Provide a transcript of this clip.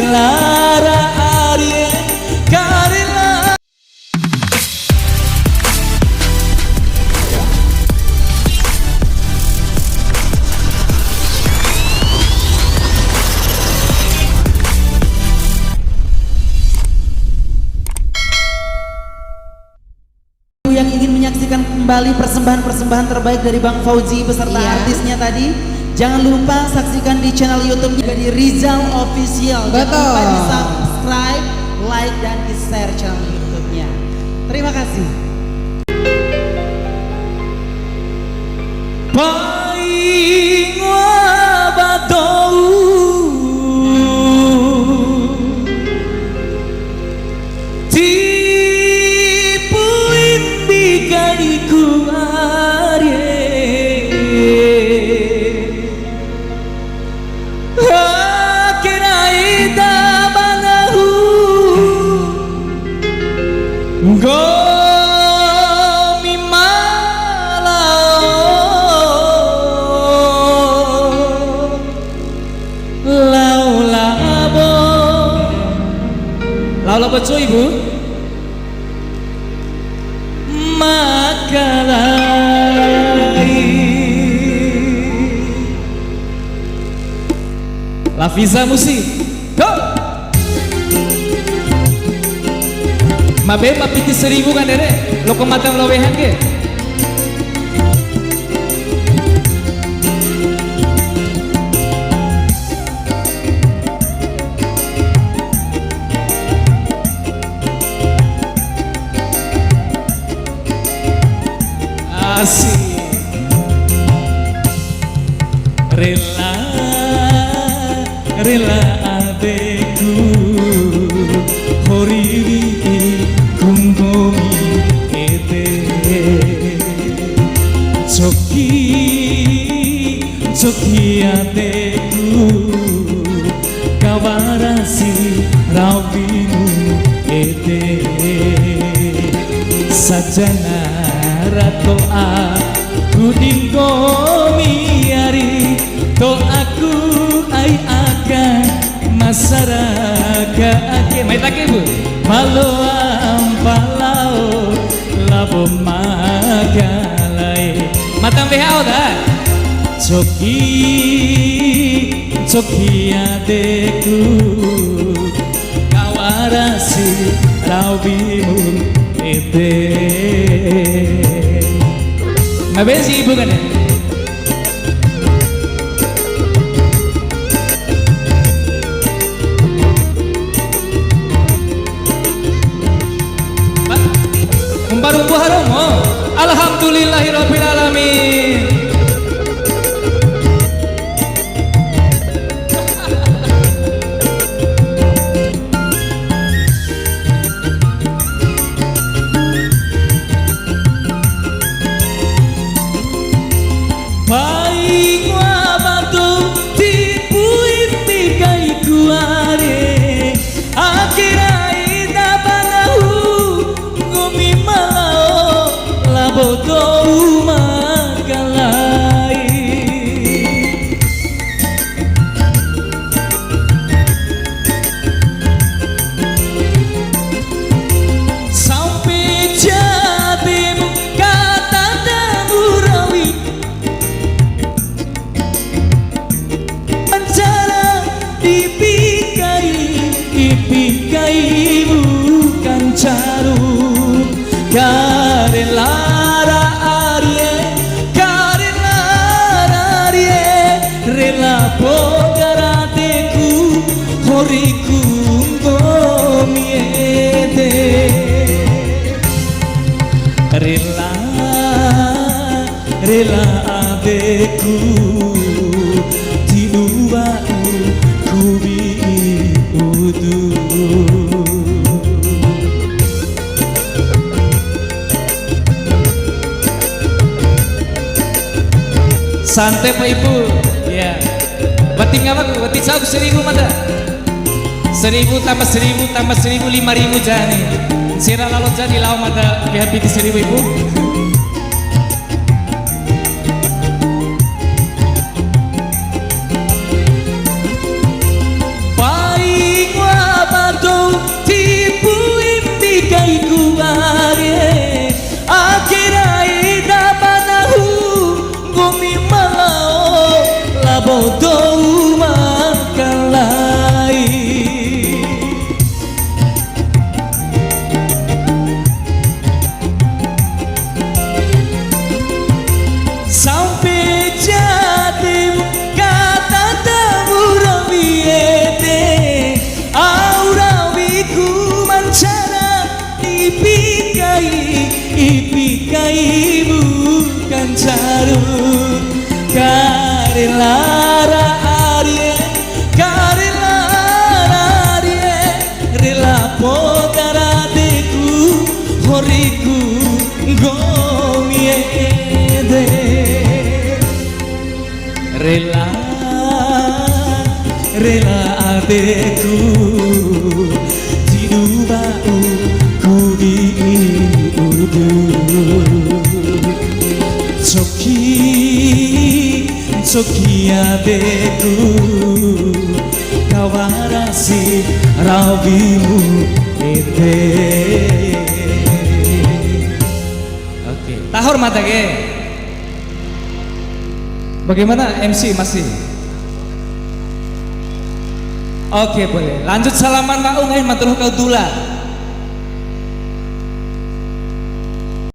Lara Arye Karela. Yang ingin menyaksikan kembali persembahan-persembahan terbaik dari Bang Fauzi beserta artisnya tadi, jangan lupa saksikan di channel YouTube juga di Rizal Official. Jangan lupa di subscribe, like, dan di share channel YouTube-nya. Terima kasih. Paing wabadou Laula betul ibu makalai Lafiza musik go mabe mapiti 1000 kan dere lo kematang lowehan ke asik rela rela adekku horiwi kumbomi ete joki joki adekku kawarasi rawimu ete sajana doa kudinggo miari doaku ai akan masyarakat ake mai take bu malo ampalao labo magalai matang WHO dah joki joki adeku kawarasi rawimu ete ngapain sih ibu kan ya? Umbar-umbu harum oh. Alhamdulillahirabbil alamin. Bodoh magalai sampai jadimu kata damurawi acara dipikai bukan carut karela pogarateku horiku ngomiete rela rela adeku tinuau kubi udu santai pak ibu ya Bati ngapa? Bati jauh 1000 mata 1000 tambah 1000 tambah 1000 5000 jani sira lalu jadi lau mata happy 1000 ibu paling makan lain. Sampai jadi kata tamu rawiete aurawiku mancara ipikai bukan carut karelara arie rela potaradeku horiku gomiede rela adekku tidubau kudi udu Soki adekku kawarasi rawimu ete. Oke, tahor mata ke. Bagaimana MC masih? Oke boleh. Lanjut salaman Pak Ungain matur kau dula.